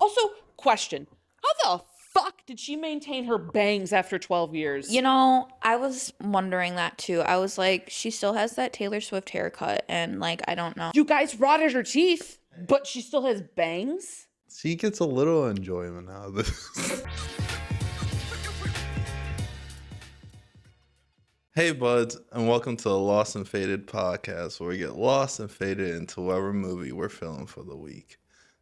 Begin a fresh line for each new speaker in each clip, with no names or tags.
Also, question. How the fuck did she maintain her bangs after 12 years?
You know, I was wondering that too. I was like, she still has that Taylor Swift haircut, and like, I don't know.
You guys rotted her teeth, but she still has bangs?
She gets a little enjoyment out of this. Hey buds, and welcome to the Lost and Faded podcast, where we get lost and faded into whatever movie we're feeling for the week.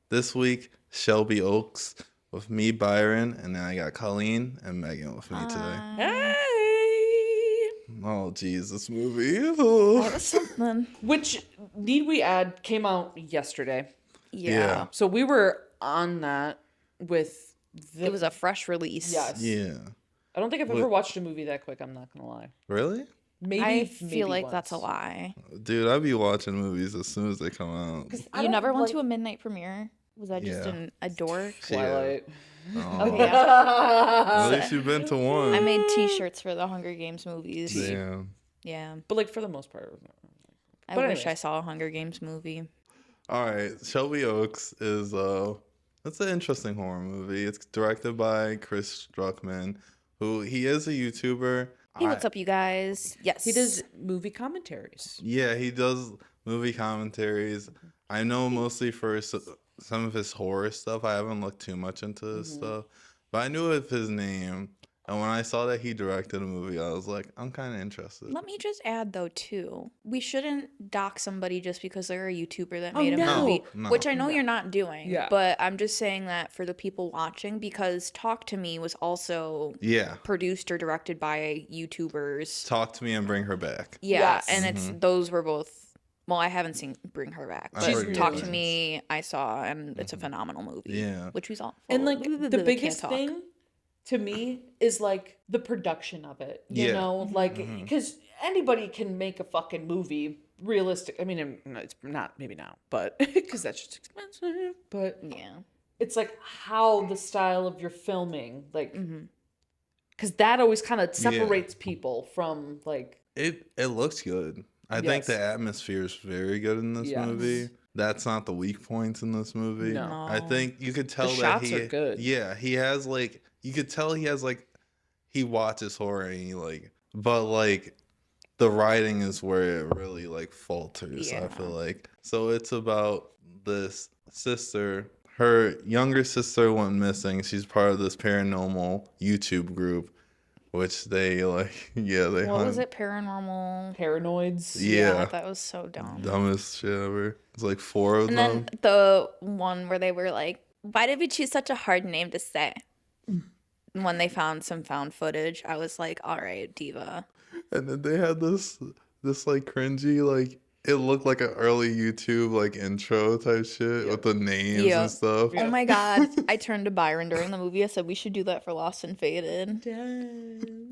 This week, Shelby Oaks with me, Byron, and then I got Colleen and Megan with me today.
Hey!
Oh, geez, this movie.
That was something.
Which, need we add, came out yesterday.
Yeah.
So we were on that with
It was a fresh release.
Yes.
Yeah.
I don't think I've ever watched a movie that quick, I'm not gonna lie.
Really?
Maybe
I feel like
once.
that's a lie.
Dude, I be watching movies as soon as they come out.
I
You
don't
never went
like
to a midnight premiere? Was that just
Yeah.
a dork?
Twilight.
Oh.
Oh, yeah.
At least you've been to one.
I made t-shirts for the Hunger Games movies.
Damn.
Yeah.
But like for the most part.
I
But
wish
anyways.
I saw a Hunger Games movie.
All right, Shelby Oaks is it's an interesting horror movie. It's directed by Chris Struckman, who he is a YouTuber.
Hey, what's up, you guys? Yes.
He does movie commentaries.
Yeah, he does movie commentaries. I know mostly for some of his horror stuff. I haven't looked too much into his stuff, but I knew of his name. And when I saw that he directed a movie, I was like, I'm kind of interested.
Let me just add, though, too. We shouldn't dock somebody just because they're a YouTuber that
Oh,
made a
no.
movie,
No.
which I know you're not doing.
Yeah.
But I'm just saying that for the people watching, because Talk to Me was also
Yeah,
produced or directed by YouTubers.
talk to me and bring her back.
Yeah,
Yes.
and it's those were both. Well, I haven't seen Bring Her Back.
I've
But
heard
Talk
good
to
things.
Me, I saw, and it's a phenomenal movie.
Yeah.
Which we saw.
And like the
Can't
biggest
talk.
thing to me is like the production of it. You
Yeah.
know, like because anybody can make a fucking movie realistic. I mean, it's not maybe now, but because that's just expensive. But
Yeah.
it's like how the style of your filming, like, because that always kind of separates people from like.
It looks good. I think the atmosphere is very good in this
Yes.
movie. That's not the weak points in this movie.
No.
I think you could tell that
shots
he
are good.
Yeah, he has like you could tell he has like he watches horror and he like but like the writing is where it really like falters, I
Yeah.
feel like. So it's about this sister. Her younger sister went missing. She's part of this paranormal YouTube group. Which they like, they
What
hunt.
was it? Paranormal.
Paranoids.
Yeah,
That was so dumb.
dumbest shit ever. It's like 4 of
And
them.
then the one where they were like, why did we choose such a hard name to say? When they found some found footage, I was like, all right, diva.
And then they had this like cringy, like it looked like an early YouTube like intro type shit with the names
Yeah.
and stuff.
Oh my God. I turned to Byron during the movie. I said, we should do that for Lost and Faded.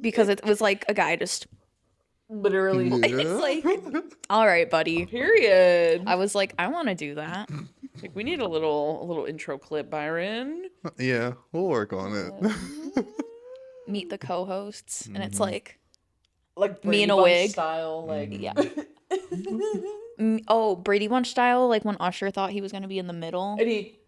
Because it was like a guy just,
Literally.
it's like, all right, buddy.
Period.
I was like, I want to do that.
Like we need a little intro clip, Byron.
Yeah, we'll work on it.
Meet the co-hosts. And
Mm-hmm.
it's like,
Like
Me in
Brady
a
Bunch
wig.
style. Like
yeah. Oh, Brady Bunch style, like when Usher thought he was going to be in the middle.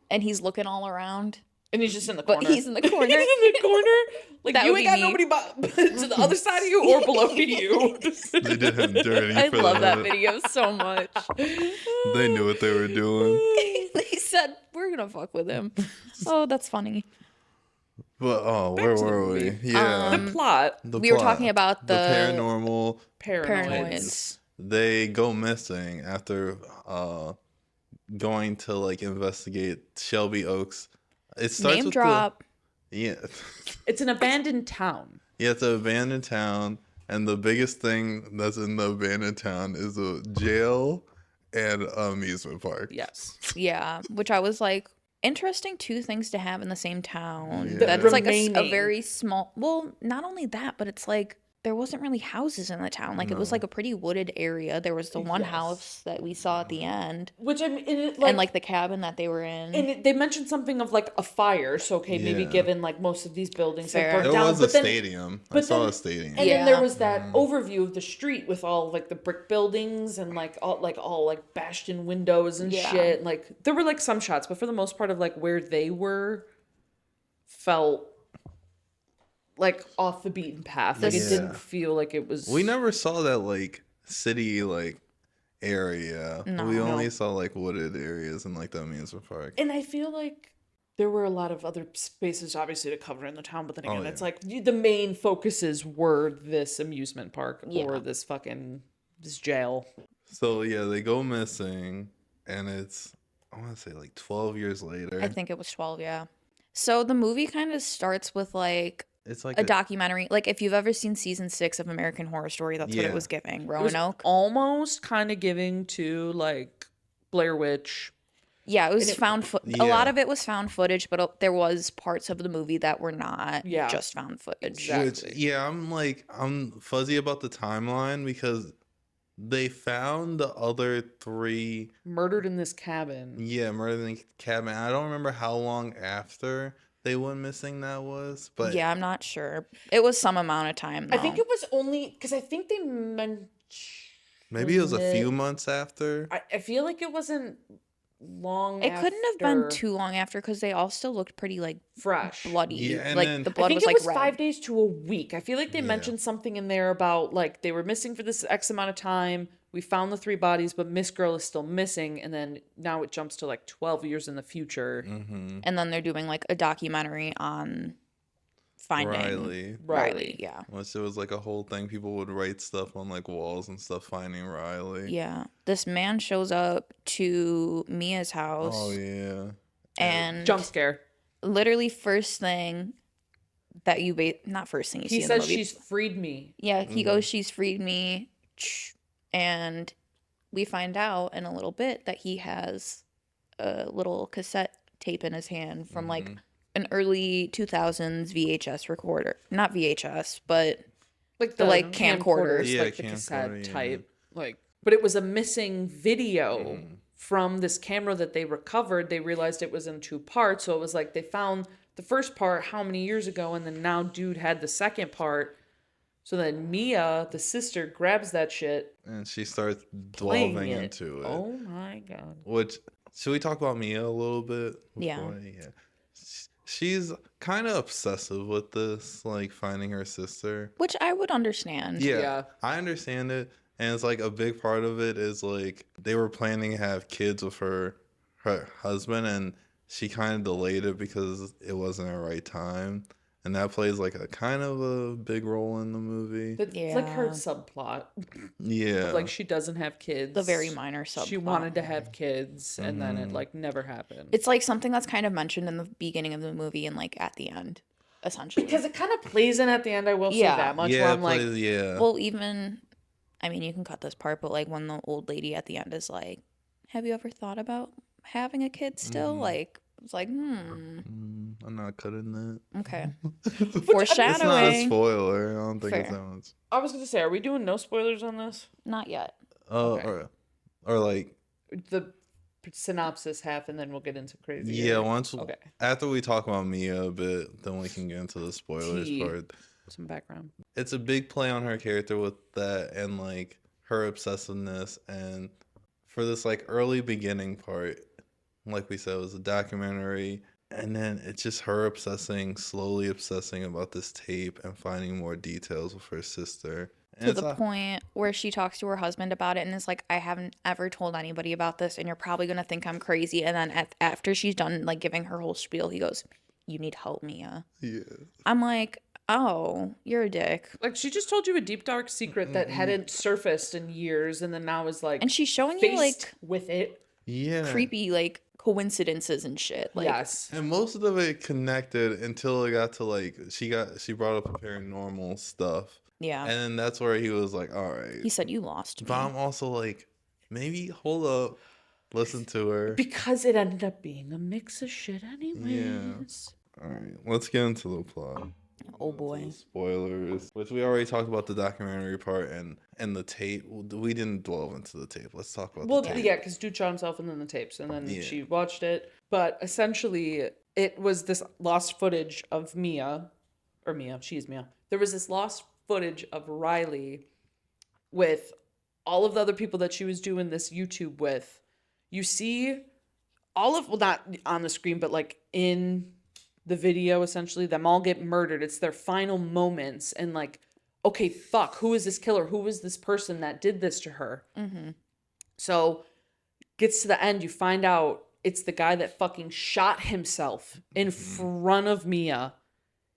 And he's looking all around.
And he's just in the
But
corner.
he's in the corner.
He's in the corner. Like
That
you
would
ain't
be
got
me.
nobody to the other side of you or below you.
They did him dirty.
I
for
love that video so much.
They knew what they were doing.
They said, we're going to fuck with him. Oh, that's funny.
But where
to the
were we?
movie.
Yeah,
The plot.
the
we were
plot.
talking about the
paranormal.
paranoids.
They go missing after going to like investigate Shelby Oaks. It starts
Name
with
drop.
Yeah.
It's an abandoned town.
Yeah, it's an abandoned town, and the biggest thing that's in the abandoned town is a jail and an amusement park.
Yes.
Yeah, which I was like, interesting two things to have in the same town.
Yeah.
That's like a
Remaining.
very small. Well, not only that, but it's like there wasn't really houses in the town. Like, it was
No.
like a pretty wooded area. There was the one
Yes.
house that we saw at the end,
Which I mean,
and like the cabin that they were in.
and they mentioned something of like a fire. So okay, maybe
Yeah.
given like most of these buildings
Fair.
have burnt
There
down,
was a
but then
stadium. I
but
saw
then-
a stadium.
and then there
Yeah.
was that overview of the street with all like the brick buildings and like all bashed in windows and
Yeah.
shit. Like there were like some shots, but for the most part of like where they were felt like off the beaten path. Like it
This-
didn't feel like it was.
We never saw that like city like area.
No.
We only
No.
saw like wooded areas in like the amusement park.
And I feel like there were a lot of other spaces obviously to cover in the town, but then again,
Oh, yeah.
it's like the main focuses were this amusement park
Yeah.
or this jail.
So yeah, they go missing, and it's I want to say like 12 years later.
I think it was 12, yeah. So the movie kind of starts with like
it's like
a documentary. Like, if you've ever seen season 6 of American Horror Story, that's what
Yeah.
it was giving.
It was
Roanoke.
almost kind of giving to like Blair Witch.
Yeah, it was
And it-
found A lot
Yeah.
of it was found footage, but there was parts of the movie that were not
Yeah.
just found footage.
Exactly.
Which, yeah, I'm fuzzy about the timeline because they found the other 3
Murdered in this cabin.
murder in the cabin. I don't remember how long after they went missing that was, but
Yeah, I'm not sure. It was some amount of time, though.
I think it was only because I think they mentioned.
maybe it was a few months after.
I feel like it wasn't long.
It couldn't have been
after
too long after, because they all still looked pretty, like,
fresh.
bloody.
Yeah, and
like,
then-
the
I
blood
think
was,
it
like,
was
red.
5 days to a week. I feel like they
Yeah.
mentioned something in there about like they were missing for this X amount of time. We found the 3 bodies, but Miss Girl is still missing, and then now it jumps to like 12 years in the future.
Mm-hmm.
And then they're doing, like, a documentary on finding
Riley.
Riley, yeah.
Which it was like a whole thing. People would write stuff on like walls and stuff finding Riley.
Yeah. This man shows up to Mia's house.
Oh yeah.
And
Jump scare.
literally first thing that you not first thing you
He
see in the
says
movie.
she's freed me.
Yeah, he goes, she's freed me. And we find out in a little bit that he has a little cassette tape in his hand from like an early 2000s VHS recorder. Not VHS, but
Like
The, like, camcorders.
Yeah,
like the cassette
camcorder, yeah.
type. Like, but it was a missing video from this camera that they recovered. They realized it was in 2 parts, so it was like they found the first part how many years ago, and then now dude had the second part. So then Mia, the sister, grabs that shit,
And she starts
playing
delving
it.
into it.
Oh my god!
Which should we talk about Mia a little bit?
Yeah.
Yeah. She's kind of obsessive with this, like finding her sister.
which I would understand.
Yeah,
Yeah.
I understand it, and it's like a big part of it is like they were planning to have kids with her husband, and she kind of delayed it because it wasn't the right time, and that plays like a kind of a big role in the movie.
It's like her
Yeah.
subplot.
Yeah,
Like she doesn't have kids.
The very minor subplot.
She wanted to have kids, and then
Mm-hmm.
it like never happened.
It's like something that's kind of mentioned in the beginning of the movie and like at the end, essentially.
Because it kind of plays in at the end. I will say
Yeah.
that much. Where
yeah,
I'm like,
yeah.
Well, even, I mean, you can cut this part, but like when the old lady at the end is like, "Have you ever thought about having a kid still?" Like, it's like,
I'm not cutting that.
okay.
It's not a
Foreshadowing.
spoiler. I don't think it's
Fair.
that much.
I was gonna say, are we doing no spoilers on this?
Not yet.
Okay.
Or like
The synopsis half, and then we'll get into crazy.
yeah,
area.
once
Okay.
after we talk about Mia a bit, then we can get into the spoilers
Tea.
part.
Some background.
It's a big play on her character with that and like her obsessiveness, and for this like early beginning part, like we said, it was a documentary, and then it's just her slowly obsessing about this tape and finding more details with her sister. And
To
it's
the
a-
point where she talks to her husband about it and is like, "I haven't ever told anybody about this, and you're probably gonna think I'm crazy." And then after she's done like giving her whole spiel, he goes, "You need help, Mia."
yeah.
I'm like, "Oh, you're a dick."
Like she just told you a deep dark secret that hadn't surfaced in years, and then now is like
And she's showing you
faced
like
with it.
Yeah.
creepy like coincidences and shit. Like,
Yes.
And most of it connected until it got to like she brought up the paranormal stuff.
yeah.
And then that's where he was like, all right.
He said, "You lost me."
But I'm also like, maybe hold up, listen to her.
Because it ended up being a mix of shit anyways.
All right, let's get into the plot.
Oh boy.
Spoilers, which we already talked about the documentary part and the tape. We didn't delve into the tape. Let's talk about
Well,
the tape.
yeah, because dude shot himself and then the tapes, and then
Yeah.
she watched it. But essentially, it was this lost footage of Mia. She's Mia. There was this lost footage of Riley with all of the other people that she was doing this YouTube with. You see well, not on the screen, but like in the video, essentially, them all get murdered. It's their final moments. And like, okay, fuck, who is this killer? Who is this person that did this to her? Mm-hmm. So gets to the end, you find out it's the guy that fucking shot himself in front of Mia.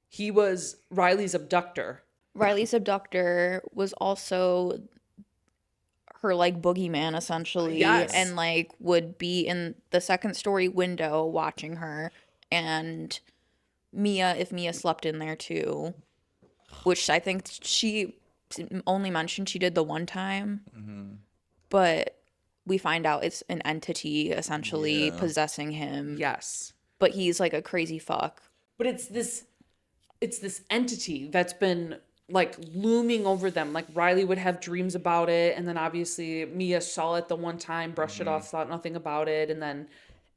He was Riley's abductor.
Riley's abductor was also her like boogeyman essentially,
Yes.
and like would be in the second story window watching her, and if Mia slept in there too, which I think she only mentioned she did the one time, but we find out it's an entity essentially possessing him.
Yes.
But he's like a crazy fuck.
But it's this entity that's been like looming over them. Like Riley would have dreams about it, and then obviously Mia saw it the one time, brushed it off, thought nothing about it, and then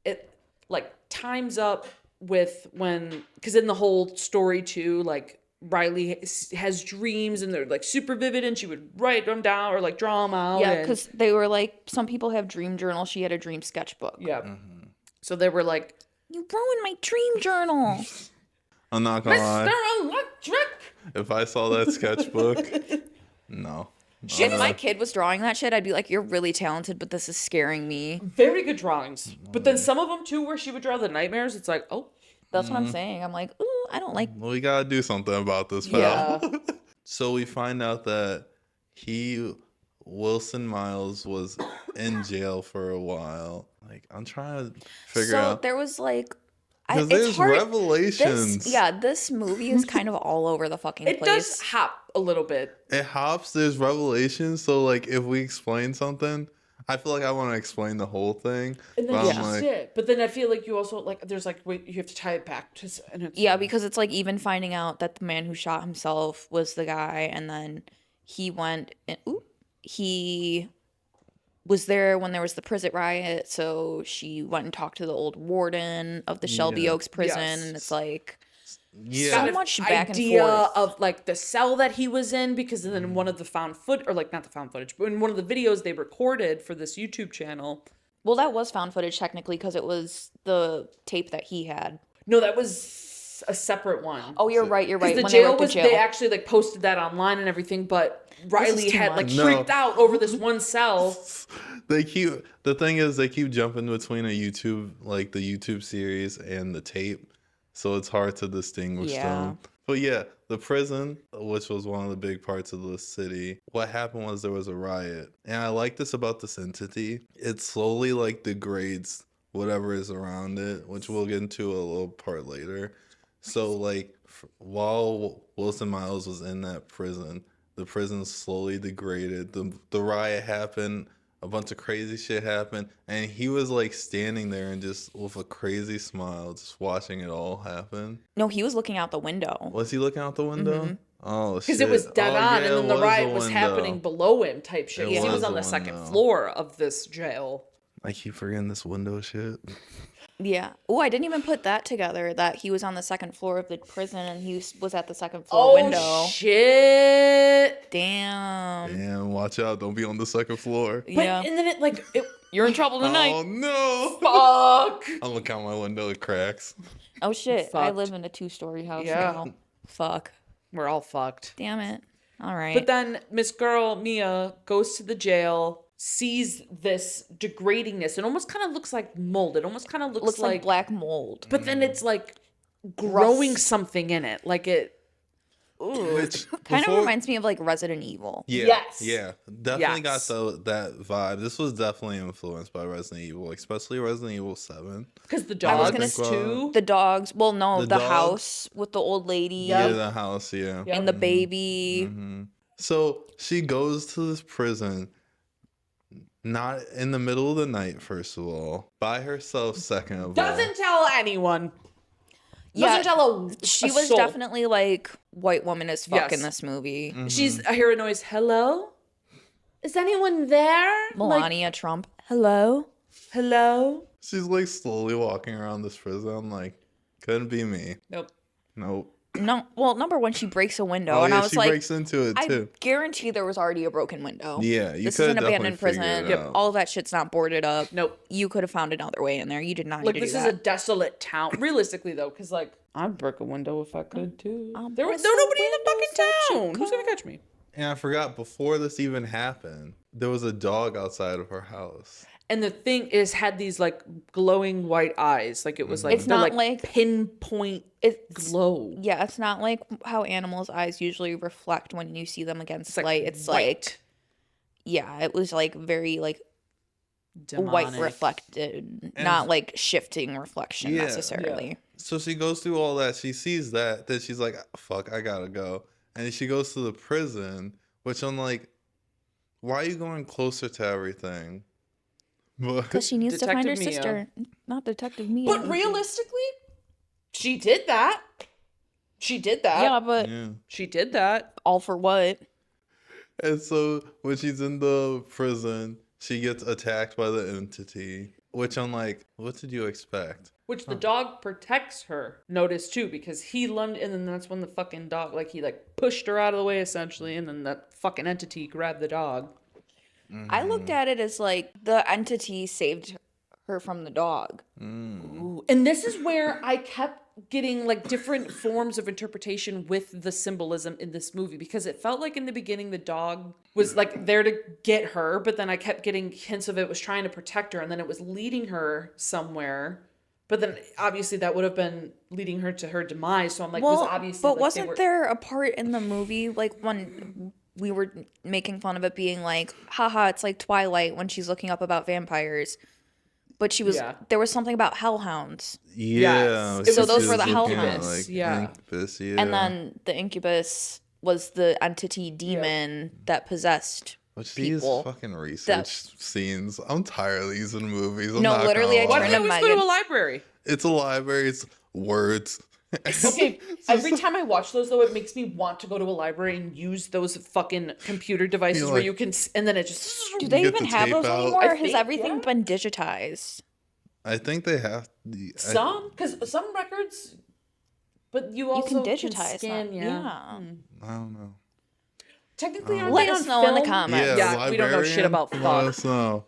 it like times up with because in the whole story too, like Riley has dreams and they're like super vivid, and she would write them down or like draw them out.
Yeah, because they were like, some people have dream journals. She had a dream sketchbook.
Yeah. So they were like,
"You ruined my dream journal."
I'm not gonna lie.
Mr. Electric.
If I saw that sketchbook, no.
If my kid was drawing that shit, I'd be like, "You're really talented, but this is scaring me."
Very good drawings. But then some of them too, where she would draw the nightmares, it's like, oh.
That's what I'm saying. I'm like, ooh, I don't like.
Well, we gotta do something about this, pal.
Yeah.
So we find out that Wilson Miles was in jail for a while. Like, I'm trying to figure out.
So there was like,
Because
it's
there's
hard.
revelations.
This movie is kind of all over the fucking
It
place.
does hop a little bit.
It hops, there's revelations. So, like, if we explain something, I feel like I want to explain the whole thing.
And then
but
that's
I'm
just
like,
it. But then I feel like you also, like, there's like, wait, you have to tie it back to, and it's,
Yeah, because it's like even finding out that the man who shot himself was the guy, and then he went and he was there when there was the prison riot, so she went and talked to the old warden of the Shelby
Yeah.
Oaks prison,
Yes.
and it's like
yeah.
so
kind of
much back and
idea
forth.
of like the cell that he was in, because then in one of the found or like not the found footage, but in one of the videos they recorded for this YouTube channel.
Well, that was found footage technically because it was the tape that he had.
No, that was a separate one.
Oh, you're right. You're right.
The
When they were
jail
at the
was,
jail.
they actually like posted that online and everything, but Riley
too
had like
much. No.
freaked out over this one cell.
The thing is, they keep jumping between the YouTube series and the tape. So it's hard to distinguish them. But yeah, the prison, which was one of the big parts of the city, what happened was there was a riot. And I like this about this entity. It slowly like degrades whatever is around it, which we'll get into a little part later. So like while Wilson Miles was in that prison, the prison slowly degraded. The riot happened. A bunch of crazy shit happened, and he was like standing there and just with a crazy smile, just watching it all happen.
No, he was looking out the window.
Was he looking out the window? Oh, shit.
Because it was dead
Oh,
on,
yeah,
and then
it
the riot
the
was
window.
happening below him type shit.
It
Because he was
was
on
the
the second
window.
floor of this jail.
I keep forgetting this window shit.
Yeah. Oh, I didn't even put that together, that he was on the second floor of the prison and he was at the second floor window.
Shit!
Damn.
Damn, watch out. Don't be on the second floor.
But,
Yeah.
and then it
You're in trouble tonight.
Oh, no.
fuck!
I'm looking out my window. It cracks.
Oh, shit. I
Fucked.
live in a 2-story house
Yeah.
now. Fuck.
We're all fucked.
Damn it. All right.
But then Miss Girl, Mia, goes to the jail, sees this degradingness. It almost kind of looks like mold. It almost kind of looks,
looks like black mold.
But then it's like growing something in it. Like it. Ooh.
Which
Kind of
before-
reminds me of like Resident Evil.
Yeah,
Yes.
yeah, definitely
Yes.
got that vibe. This was definitely influenced by Resident Evil, especially Resident Evil 7.
Because the
I was
dogs
gonna-
too.
The dogs. Well, no,
The
the
dogs?
house with the old lady
Yeah, the house, yeah.
Yep.
and the baby.
So she goes to this prison, not in the middle of the night, first of all, by herself, second of all.
Doesn't tell anyone.
Yeah,
Doesn't tell
she
a
was
soul.
definitely like white woman as fuck in
Yes.
this movie.
I hear a noise. Hello? Is anyone there?
Melania Trump. Hello.
Hello?
She's like slowly walking around this prison. I'm like, couldn't be me.
Nope.
Nope.
No, well, number one, she breaks a window,
Oh
and
yeah,
I was
she
like,
breaks into it
I
too.
guarantee there was already a broken window.
Yeah, you
This
could
is an
definitely
abandoned
figure
prison.
it out.
All of that shit's not boarded up.
Nope.
You could have found another way in there. You did not need
Like,
to
this
do
is
that.
a desolate town. Realistically, though, because, like, I'd break a window if I could, too. There was
bust a
nobody in the
windows
fucking
at your
town. Who's going to catch me?
And I forgot, before this even happened, there was a dog outside of her house.
And the thing is, had these, like, glowing white eyes. Like, it was, like,
It's not like-
pinpoint glow.
Yeah, it's not like how animals' eyes usually reflect when you see them against light. It's like,
white.
yeah, it was like very like
Demonic.
white reflected, not like shifting reflection
Yeah.
necessarily.
So she goes through all that. She sees that. Then she's like, fuck, I gotta go. And then she goes to the prison, which I'm like, why are you going closer to everything?
Because she needs to find her
Detective Mia.
sister, not Detective Mia.
But realistically, she did that. She did that.
yeah, but
Yeah.
She did that.
all for what?
And so when she's in the prison, she gets attacked by the entity, which I'm like, what did you expect?
Which the dog protects her. Notice too, because he lunged, and then that's when the fucking dog, like, he like pushed her out of the way essentially, and then that fucking entity grabbed the dog.
I looked at it as like the entity saved her from the dog.
Ooh. And this is where I kept getting like different forms of interpretation with the symbolism in this movie, because it felt like in the beginning the dog was like there to get her, but then I kept getting hints of it was trying to protect her, and then it was leading her somewhere. But then obviously that would have been leading her to her demise. So I'm like, was obviously.
but
like,
wasn't there a part in the movie like when we were making fun of it being like, haha, it's like Twilight when she's looking up about vampires. But she was there was something about hellhounds.
Yeah.
Yes.
So those
she
were
was
the
looking at,
hellhounds.
Incubus, yeah.
And then the incubus was the entity demon that possessed
Which these
people.
fucking research scenes, I'm tired of these in movies. I'm
No,
not
literally,
gonna
I
Why
lie.
don't we
Turn
always
to
go to a
Megan.
library?
It's a library. It's words.
Okay, every time I watch those though, it makes me want to go to a library and use those fucking computer devices
You're
where
like-
you can, and then it just.
Do they
get
even
the
have
tape
those
out.
anymore?
I
Or has
think,
everything
yeah.
been digitized?
I think they have.
Some, because some records, but you also
can digitize
scan,
them.
yeah.
Yeah.
I don't know.
Technically, aren't
Let
they
us
on
know in the
film?
comments.
Yeah, we don't know shit about
Let
fuck.
us know.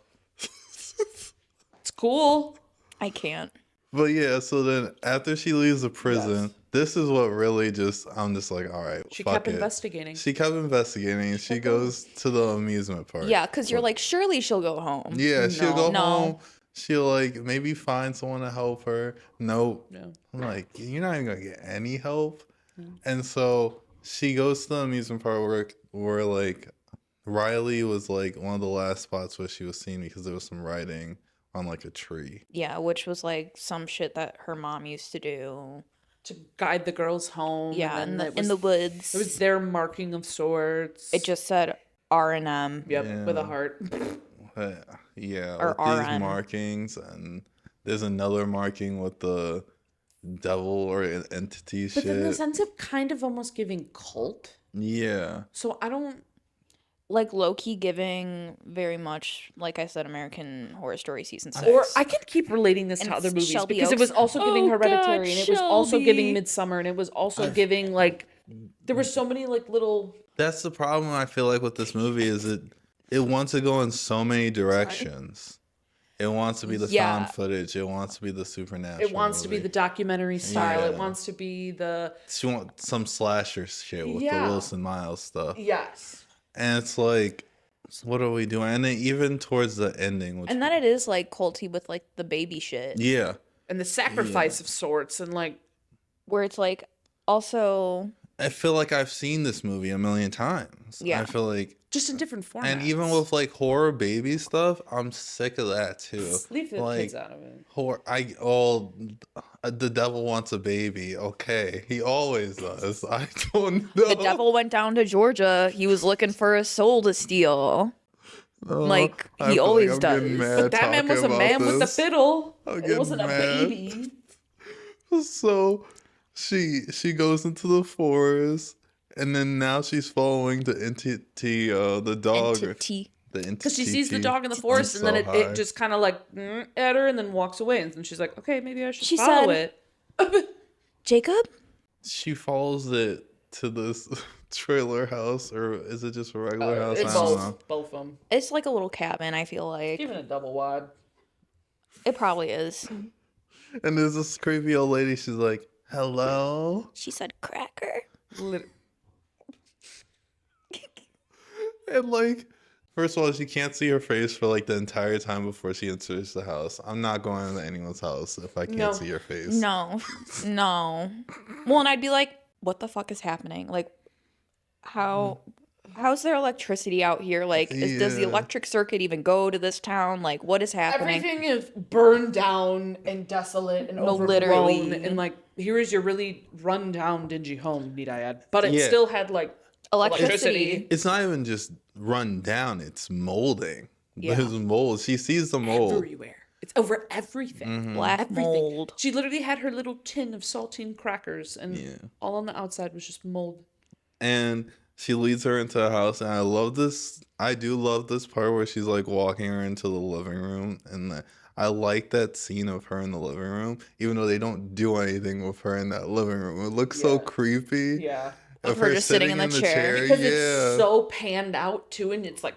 It's cool.
I can't.
But yeah, so then after she leaves the prison,
Yes.
this is what really I'm just like, all right,
She
fuck
kept
it.
investigating.
She kept investigating. She goes to the amusement park.
Yeah, because you're like, surely she'll go home.
Yeah, she'll go
No.
home. She'll like maybe find someone to help her. Nope.
No.
I'm like, you're not even gonna get any help. And so she goes to the amusement park where like Riley was like one of the last spots where she was seen because there was some writing on like a tree.
Yeah, which was like some shit that her mom used to do.
To guide the girls home.
Yeah,
and
in
then
the woods.
It was their marking of sorts.
It just said R&M.
Yep,
Yeah.
with a heart.
Yeah,
Or
with these
RN.
markings, and there's another marking with the devil or entity
But in the
shit.
sense of kind of almost giving cult.
Yeah.
So I don't.
Like low-key giving very much, like I said, American Horror Story season 6.
Or I could keep relating this
And
to other
it's
movies
Shelby
because it
Oaks.
was also giving
Oh,
Hereditary,
God,
and it was also giving
Shelby.
Midsummer, and it was also giving like there were so many like little.
That's the problem I feel like with this movie is it wants to go in so many directions. It wants to be the
Yeah.
found footage. It wants to be the supernatural.
It wants to be
movie.
the documentary style. It
Yeah.
wants to be the
She wants some slasher shit with the
Yeah.
Wilson Miles stuff.
yes.
And it's like, what are we doing? And then even towards the ending, which
And then it is like culty with like the baby shit.
yeah,
And the sacrifice of sorts, and like
Where it's like also
I feel like I've seen this movie a million times.
Yeah.
I feel like,
just in different formats.
and even with like horror baby stuff, I'm sick of that too.
leave the
like,
kids out of it.
Horror, the devil wants a baby. Okay, he always does. I don't know.
the devil went down to Georgia. He was looking for a soul to steal. Like
I
he
feel
always
I'm getting
does.
mad
But that man was a
talking
man
about
with the
this.
fiddle.
I'm
It
getting
wasn't a
mad.
baby.
So she goes into the forest, and then now she's following the entity, the dog,
Entity.
the entity.
Because she sees the dog in the forest, and then it just kind of like at her, and then walks away, and then she's like, okay, maybe I should follow it.
Jacob?
She follows it to this trailer house, or is it just a regular house?
It's
I don't know.
both of them.
It's like a little cabin, I feel like.
Even a double wide.
It probably is.
And there's this creepy old lady. She's like, hello?
She said cracker.
And like, first of all, she can't see her face for like the entire time before she enters the house. I'm not going to anyone's house if I can't see your face.
No. Well, and I'd be like, what the fuck is happening? Like, how's there electricity out here? Like, does the electric circuit even go to this town? Like, what is happening?
Everything is burned down and desolate and overgrown.
Literally.
And like, here is your really run down, dingy home, need I add. But it still had like electricity.
It's not even just run down, it's molding.
Yeah.
There's mold. She sees the mold.
Everywhere. It's over everything.
Black
Everything.
mold.
She literally had her little tin of saltine crackers, and all on the outside was just mold.
And she leads her into a house, and I love this. I do love this part where she's like walking her into the living room, and I like that scene of her in the living room, even though they don't do anything with her in that living room. It looks so creepy.
Yeah.
Of
her just sitting in the chair.
Because it's so panned out too, and it's like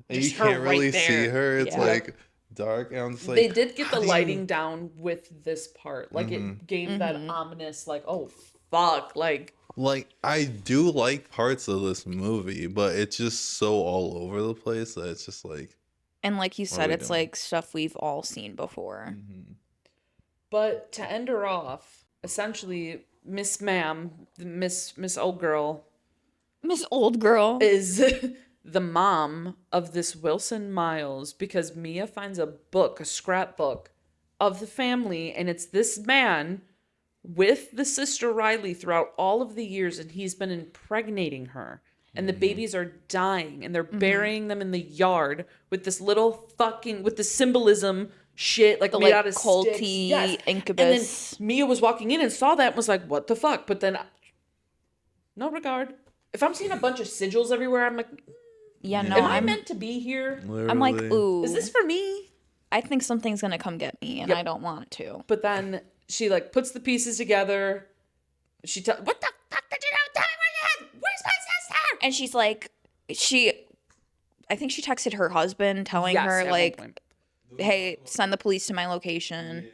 and you can't really see her. It's
Yeah.
like dark, and I'm just like,
they did get the lighting down with this part. Like it gave that ominous, like, oh fuck, like
I do like parts of this movie, but it's just so all over the place that it's just like.
And like you
What are
said,
we
it's
doing?
like stuff we've all seen before.
But to end her off, essentially, Miss Ma'am, Miss Old Girl,
Miss Old Girl.
is the mom of this Wilson Miles, because Mia finds a scrapbook of the family, and it's this man with the sister Riley throughout all of the years, and he's been impregnating her. And the babies are dying, and they're burying them in the yard with this little fucking, with the symbolism shit, like made out of
culty
sticks.
incubus.
And then Mia was walking in and saw that and was like, what the fuck? But then, no regard. If I'm seeing a bunch of sigils everywhere, I'm like,
Yeah, no,
am I meant to be here?
I'm like,
Literally.
ooh.
Is this for me?
I think something's gonna come get me, and I don't want it to.
But then she like puts the pieces together. She what the fuck did you do? Tell me where you had? Where's my sister?
And she's like, I think she texted her husband telling
Yes,
her
at one
like,
point.
hey, send the police to my location.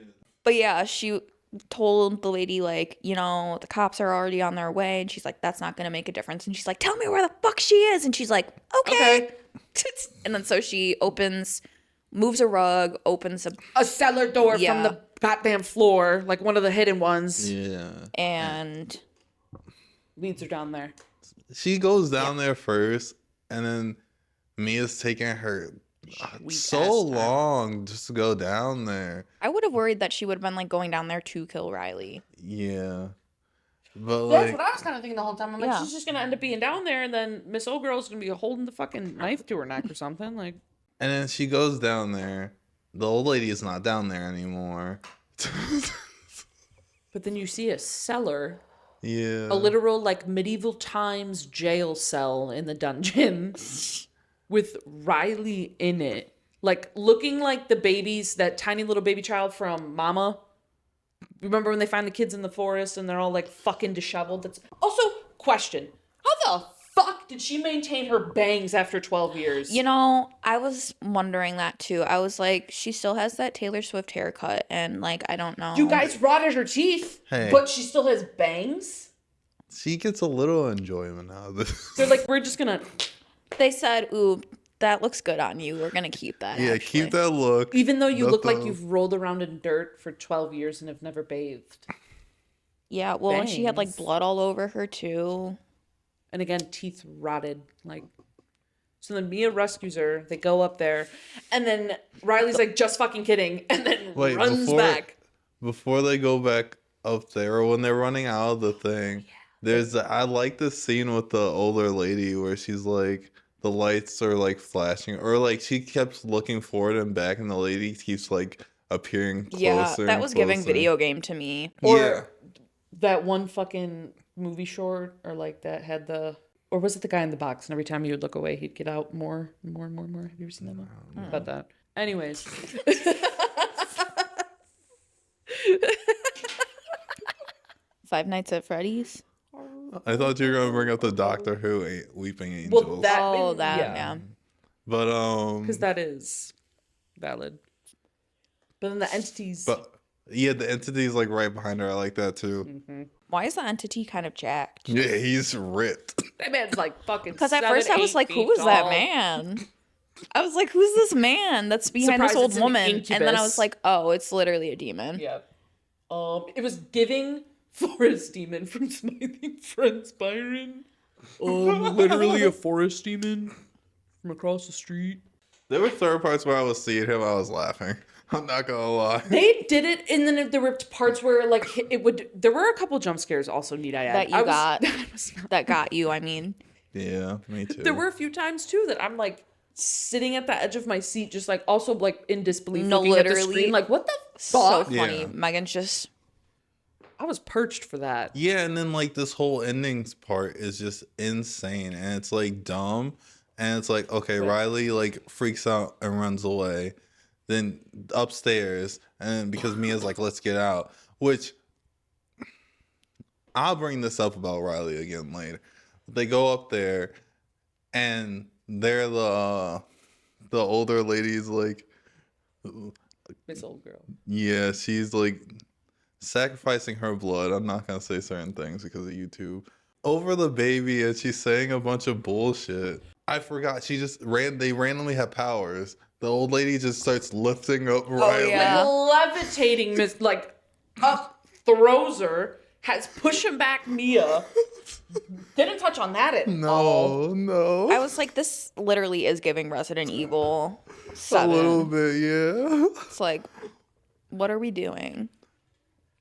But yeah, she told the lady like, you know, the cops are already on their way, and she's like, that's not gonna make a difference. And she's like, tell me where the fuck she is. And she's like, okay. And then so she moves a rug, opens
A cellar door
Yeah.
from the goddamn floor, like one of the hidden ones,
Yeah.
and
leads her down there.
She goes down there first, and then Mia's taking her so
ass time.
long just to go down there.
I would have worried that she would have been like going down there to kill Riley.
Yeah. But
That's
like,
what I was kind of thinking the whole time. I'm like,
Yeah.
she's just gonna end up being down there, and then Miss Old Girl's gonna be holding the fucking knife to her neck or something. Like,
and then she goes down there. The old lady is not down there anymore.
but then you see a cellar,
Yeah.
a literal like medieval times jail cell in the dungeon, with Riley in it, like looking like the babies, that tiny little baby child from Mama. Remember when they find the kids in the forest and they're all like fucking disheveled? That's also question. How the fuck did she maintain her bangs after 12 years?
You know, I was wondering that too. I was like, she still has that Taylor Swift haircut, and like, I don't know.
You guys rotted her teeth,
Hey.
but she still has bangs?
She gets a little enjoyment out of this.
They're like, we're just gonna...
They said, ooh, that looks good on you. We're gonna keep that.
Yeah,
actually.
keep that look.
Even though you look like
Nothing.
you've rolled around in dirt for 12 years and have never bathed.
Yeah, well, and she had like
Bangs.
blood all over her too.
And again, teeth rotted. Like, so then Mia rescues her. They go up there. And then Riley's like, just fucking kidding. And then
Wait,
runs back.
Before they go back up there, or when they're running out of the thing, I like this scene with the older lady where she's like, the lights are like flashing, or like she kept looking forward and back, and the lady keeps like appearing closer.
Yeah, that
and
was giving
closer.
video game to me.
Or
Yeah.
that one fucking movie short, or like that had the, or was it the guy in the box? And every time you would look away, he'd get out more and more and more and more. Have you ever seen that one? About that. Anyways.
Five Nights at Freddy's.
I thought you were gonna bring up the Doctor Who Weeping Angels.
Well, that,
Oh, that, yeah.
But
because that is valid. But then the entities.
But yeah, the entity's like right behind her. I like that too.
Why is the entity kind of jacked?
Yeah, he's ripped.
That man's like fucking.
Because at first I was like, who is that man? I was like, who's this man that's behind
Surprised
this old
it's an
woman? And then I
incubus.
was like, oh, it's literally a demon.
Yeah. It was giving forest demon from Smiling Friends, Byron. Literally a forest demon from across the street.
There were third parts where I was seeing him. I was laughing. I'm not gonna lie.
They did it, and then there were parts where like it would. There were a couple jump scares. Also, need I add
That you got.
I was not-
That got you, I mean.
Yeah, me too.
There were a few times too that I'm like sitting at the edge of my seat, just like also like in disbelief,
No,
looking at the
literally.
screen, like what the
So
fuck?
funny.
Yeah.
Megan's just...
I was perched for that.
Yeah, and then like this whole endings part is just insane, and it's like dumb, and it's like okay, Riley like freaks out and runs away, then upstairs, and because Mia's like, let's get out, which I'll bring this up about Riley again later. They go up there, and they're the older lady's like,
This old girl.
yeah, she's like sacrificing her blood. I'm not gonna say certain things because of YouTube. Over the baby, and she's saying a bunch of bullshit. I forgot. She just they randomly have powers. The old lady just starts lifting up Riley.
yeah.
Levitating, like up, throws her, has pushing back Mia. Didn't touch on that at all.
No.
I was like, this literally is giving Resident Evil
A
7.
little bit, yeah.
It's like, what are we doing?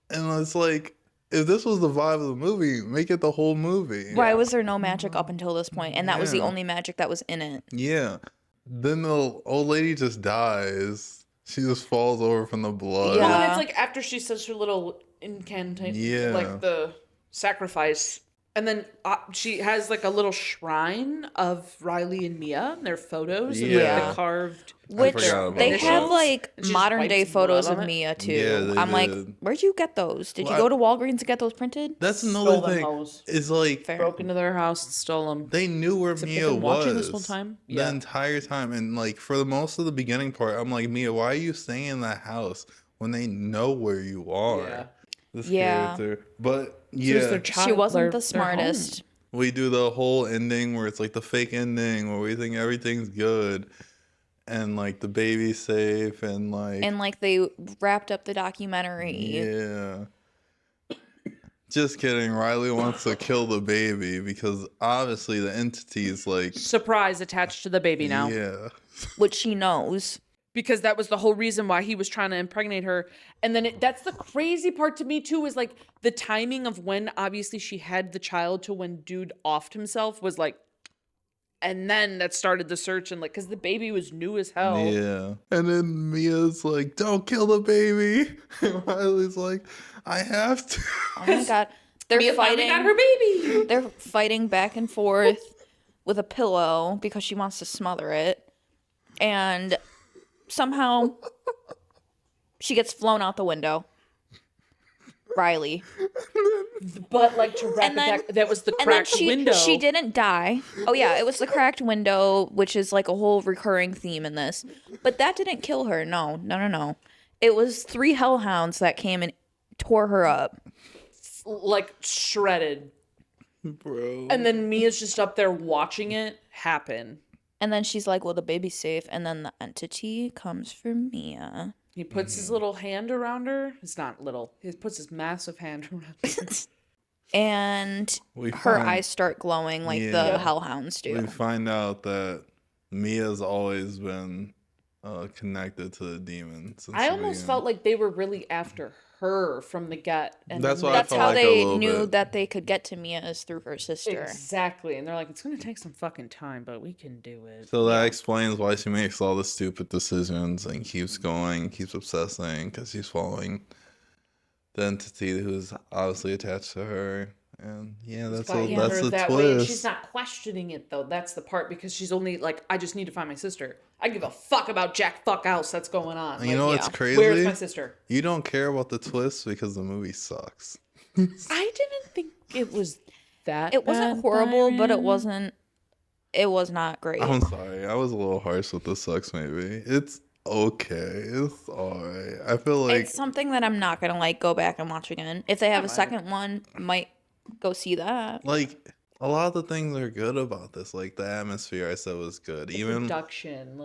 And it's like, if this was the vibe of the movie, make it the whole movie.
Why was there no magic up until this point? And that was the
Yeah.
only magic that was in it.
Yeah. Then the old lady just dies. She just falls over from the blood.
Yeah.
Well, and it's like after she says her little incantation,
Yeah.
like the sacrifice, and then she has like a little shrine of Riley and Mia and their photos and like
Yeah.
the carved.
Which
forgot about
they
that.
have like
And she just
modern day
wipes blood
photos
on
of
it.
Mia too.
Yeah, they
I'm like,
did.
where'd you get those? Did you
Well,
go to Walgreens to get those printed?
That's
Stole
another
them
thing.
hoes.
Is like,
Fair.
Broke into their house and stole them.
they knew where
Except they've
Mia
been watching
was
this whole time?
the
Yeah.
entire time, and like for the most of the beginning part, I'm like, Mia, why are you staying in that house when they know where you are?
Yeah.
This
Yeah.
character, but
She was
yeah,
their child.
She wasn't
their
the
home.
smartest.
we do the whole ending where it's like the fake ending where we think everything's good, and like the baby's safe, and like
And like they wrapped up the documentary.
yeah. Just kidding. Riley wants to kill the baby because obviously the entity is like,
Surprise attached to the baby now.
yeah.
Which she knows.
Because that was the whole reason why he was trying to impregnate her. And then that's the crazy part to me too, is like the timing of when obviously she had the child to when dude offed himself was like, and then that started the search, and like, because the baby was new as hell.
Yeah. And then Mia's like, don't kill the baby. And Riley's like, I have to.
Oh my god. They're
Mia finally
fighting.
got her baby.
They're fighting back and forth with a pillow because she wants to smother it. And somehow she gets flown out the window. Riley.
But like to wrap
And
it
then-
back, that was the
And then
cracked window.
she didn't die. Oh yeah, it was the cracked window, which is like a whole recurring theme in this. But that didn't kill her. No. It was 3 hellhounds that came and tore her up.
like shredded.
Bro.
And then Mia's just up there watching it happen.
And then she's like, well, the baby's safe. And then the entity comes for Mia.
He puts his little hand around her. It's not little. He puts his massive hand around her.
And
We
her
find-
eyes start glowing like
Yeah.
the hellhounds do.
We find out that Mia's always been connected to the demon. Since
I
the
almost
beginning.
felt like they were really after her from the get. And
That's
then
what I
That's
felt
how
like a
they
little
knew
bit.
that they could get to Mia is through her sister.
Exactly. And they're like, it's going to take some fucking time, but we can do it.
So that explains why she makes all the stupid decisions and keeps going, keeps obsessing because she's following the entity who's obviously attached to her. And yeah, that's
Fighting
that's
her
the
that way, and she's
twist.
not questioning it though. That's the part, because she's only like, I just need to find my sister. I give a fuck about jack fuck else that's going on.
And you
Like,
know what's
yeah.
crazy?
where's my sister?
You don't care about the twist because the movie sucks.
I didn't think it was that.
It wasn't
bad,
horrible, but it
Byron.
wasn't. It was not great.
I'm sorry, I was a little harsh with the sucks. Maybe it's okay. It's alright. I feel like
It's something that I'm not gonna like go back and watch again. If they have a second one, might go see that.
like a lot of the things are good about this. Like the atmosphere, I said was good. Even
Production,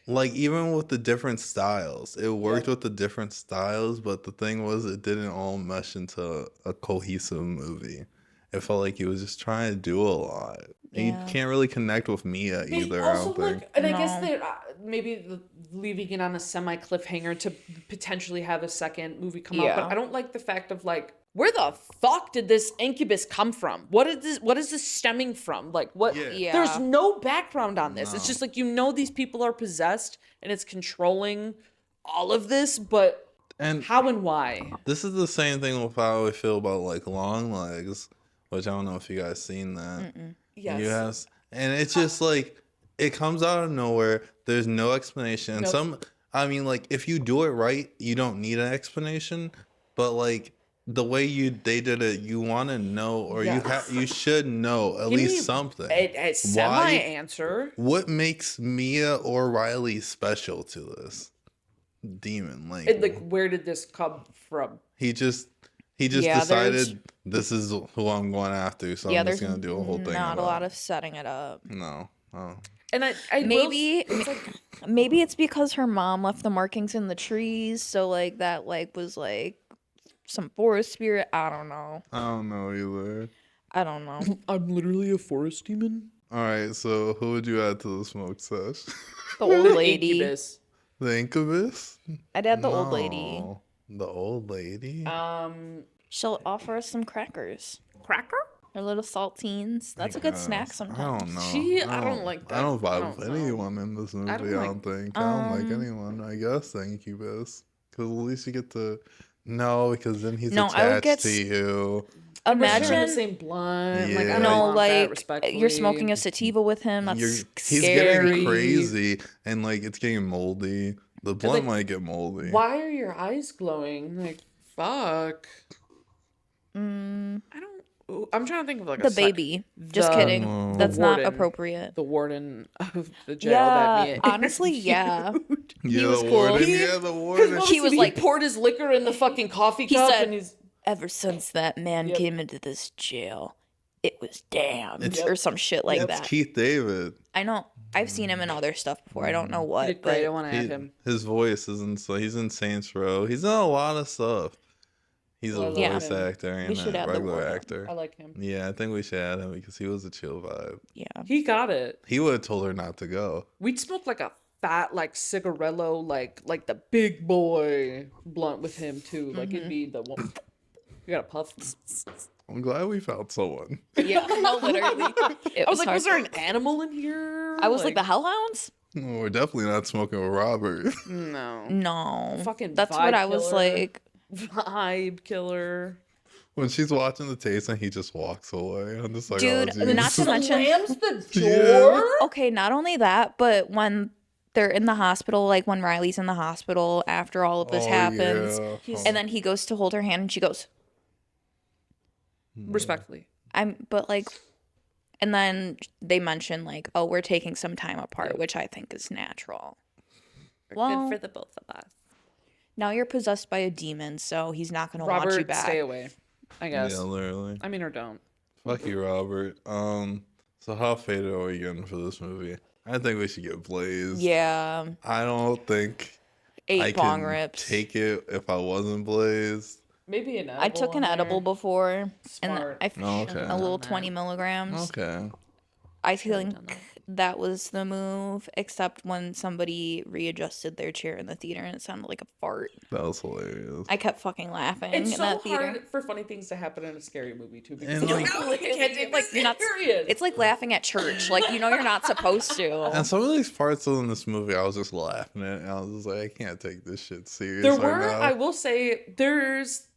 like
even with the different styles, it worked with the different styles. But the thing was, it didn't all mesh into a cohesive movie. It felt like he was just trying to do a lot. And
Yeah.
you can't really connect with Mia either. I
also,
don't think.
like, and I guess
No.
they're maybe leaving it on a semi cliffhanger to potentially have a second movie come out. But
Yeah.
I don't like the fact of like, where the fuck did this incubus come from? What is this stemming from? Like, what?
Yeah.
Yeah.
There's no background on this. It's
No.
just like, these people are possessed and it's controlling all of this, but
And
how and why?
this is the same thing with how I feel about like Long Legs, which I don't know if you guys seen that.
Yes.
Yes. And it's just like it comes out of nowhere. There's no explanation. And
Nope.
I mean, like if you do it right, you don't need an explanation. But like the way they did it, you want to know, or
Yes.
you should know at
Give
least
me
something.
A semi answer.
What makes Mia or Riley special to this demon?
Like, where did this come from?
He just
Yeah,
decided this is who I'm going after, so
Yeah,
I'm just
there's
gonna do a whole thing.
not a
about
lot
it.
of setting it up.
No. Oh.
And I
Maybe
will, it's like,
maybe it's because her mom left the markings in the trees, so like that like was like some forest spirit. I don't know.
I don't know either.
I don't know.
I'm literally a forest demon.
All right, so who would you add to the smoke sesh?
The old lady.
Incubus.
The incubus?
I'd add the old lady.
No. The old lady?
She'll offer us some crackers.
Cracker?
Or little saltines. That's a good snack
I
sometimes.
don't know.
I don't like that.
I don't
I
vibe
don't
with
know.
anyone in this movie. I
don't
don't,
like-
think. I don't like anyone. I guess the incubus, because at least you get to. No, because then he's
No, I would
attached
get
to you.
We're sharing
Imagine
the same blunt. Like, I
Yeah.
don't
no,
want that,
like
respectfully.
you're smoking a sativa with him. That's
He's
scary.
getting crazy, and like it's getting moldy. The blunt
like,
might get moldy.
Why are your eyes glowing? Like, fuck. I don't. I'm trying to think of like
The
a
baby. Just
The-
kidding. That's not
warden.
appropriate.
the warden of the jail that
Yeah,
me.
honestly, yeah.
Yeah,
was
the
cool.
warden.
He-
Yeah, the warden.
He was like-
poured his liquor in the fucking coffee
He
cup,
said-
and he's
Ever since that man
Yep.
came into this jail, it was damned
It's-
or some shit like
That's
that.
Keith David.
I know. I've seen him in other stuff before. I don't know
he
what,
did great. I
but
want to add him.
His voice is insane. He's in Saints Row. He's in a lot of stuff. He's a
Yeah.
voice actor and
We should
a
add the
regular
warden.
actor.
I like him.
Yeah, I think we should add him because he was a chill vibe.
yeah.
He got it.
He would have told her not to go.
We'd smoke like a fat, like cigarello, like the big boy blunt with him too. Like it'd be the one. You got a puff.
I'm glad we found someone.
Yeah, no, literally. It
I was like,
hard.
was there an animal in here?
I was like the hellhounds?
No, we're definitely not smoking with Robert.
no
No.
Fucking
That's
vibe
what I was
killer.
like.
vibe killer.
When she's watching the taste and he just walks away. I'm just like,
Dude,
oh,
not to
geez.
mention-
Slams the
Yeah.
door.
Okay, not only that, but when they're in the hospital, like when Riley's in the hospital after all of this
Oh,
happens,
yeah.
and then he goes to hold her hand and she goes,
Respectfully.
but like, and then they mention like, oh, we're taking some time apart, which I think is natural. Well,
Good for the both of us.
now you're possessed by a demon, so he's not going to want you
Robert,
back.
stay away. I guess.
Yeah, literally.
I mean, or don't.
Fuck you, Robert. So how faded are we getting for this movie? I think we should get Blazed.
Yeah,
I don't think I
8 bong
could
rips.
take it if I wasn't Blazed.
Maybe an edible.
I took an
in
edible
there.
before,
Smart.
and
Oh, okay.
a little 20 milligrams.
Okay.
I think that was the move, except when somebody readjusted their chair in the theater and it sounded like a fart.
That was hilarious.
I kept fucking laughing
It's
in
so
that theater.
hard for funny things to happen in a scary movie too, because
And,
you
like-
really can't take
Like, you're not-
serious.
It's like laughing at church. Like, you know you're not supposed to.
And some of these parts in this movie, I was just laughing at. And I was just like, I can't take this shit serious
There
right
were,
now.
I will say, there's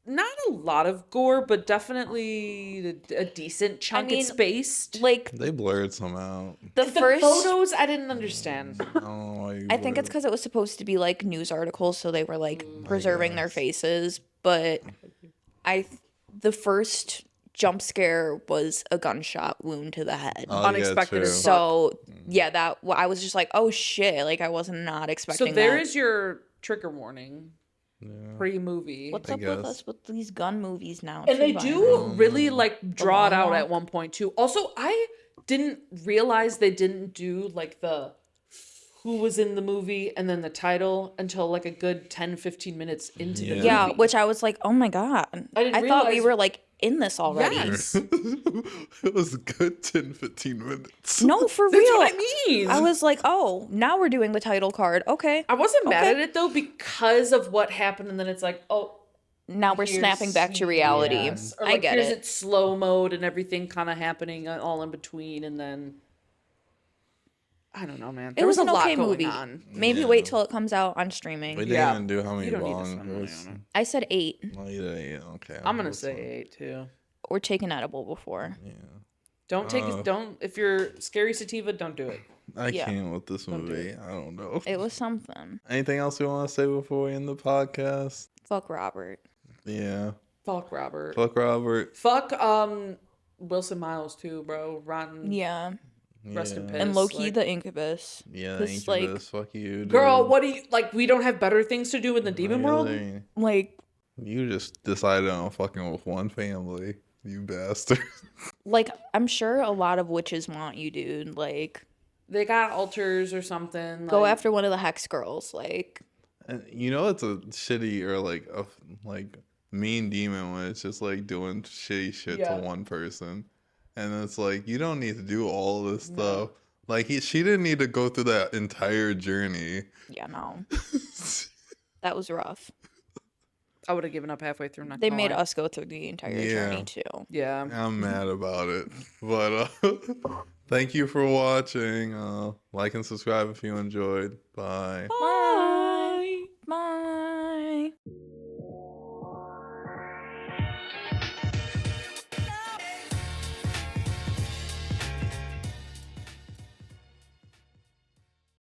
not a lot of gore, but definitely a decent chunk.
mean,
it's spaced.
Like
They blurred some out.
the
The
first
photos, I didn't understand.
I don't know why you
I think it's
blurred.
because it was supposed to be like news articles, so they were like preserving their faces. But the first jump scare was a gunshot wound to the head.
Oh,
Unexpected
yeah,
as
true.
So yeah, I was just like, oh shit, like I was not
So
expecting
there
that.
is your trigger warning
Yeah.
pre-movie.
What's
I
up with
guess.
us with these gun movies now?
And
too,
they
Byron?
do really like draw it out
long
at one point too. Also, I didn't realize they didn't do like the who was in the movie and then the title until like a good 10-15 minutes into the
Yeah,
movie.
which I was like, oh my god,
I didn't
thought we
realize-
were like in this already.
Yes.
It was a good 10-15 minutes.
No, for
That's
real.
what I mean.
I was like, oh, now we're doing the title card. Okay.
I wasn't mad
Okay.
at it though because of what happened, and then it's like, oh,
Now we're
here's-
snapping back to reality.
yes. Or
I
like,
get
here's
it.
slow mode and everything kind of happening all in between, and then I don't know, man.
It
There
was
was,
an
a lot
okay
going
movie.
on.
Maybe
Yeah.
wait till it comes out on streaming.
We didn't
Yeah.
even do how many
You don't need to
long.
spend
It
money
was-
on it.
I said 8.
No, you didn't. Yeah, okay.
I'm gonna
That's
say
fine.
8 too.
We're taking edible before.
Yeah.
Don't take it. Don't if you're scary sativa, don't do it.
I
Yeah.
can't with this
Don't do
movie. I don't know.
It was something.
Anything else you want to say before we end the podcast?
Fuck Robert.
Yeah.
Fuck Robert.
Fuck Robert.
Fuck Wilson Miles too, bro. Rotten.
Yeah.
Rest in
Yeah.
peace.
And Loki
like-
the Incubus.
Yeah,
'Cause, like,
Incubus. Fuck you, dude.
Girl, what do you like? We don't have better things to do in the demon world.
Really?
Like,
You just decided on fucking with one family. You bastard.
I'm sure a lot of witches want you, dude. Like,
They got altars or something.
go
like-
after one of the hex girls. Like,
And you know it's a shitty or like a mean demon when it's just like doing shitty shit
Yeah.
to one person, and it's like you don't need to do all this stuff. Like she didn't need to go through that entire journey.
yeah, no. That was rough.
I would have given up halfway through. Not
They
gonna
made
lie.
us go through the entire
Yeah.
journey, too.
Yeah.
I'm mad about it, but thank you for watching. Like and subscribe if you enjoyed. Bye.
Bye.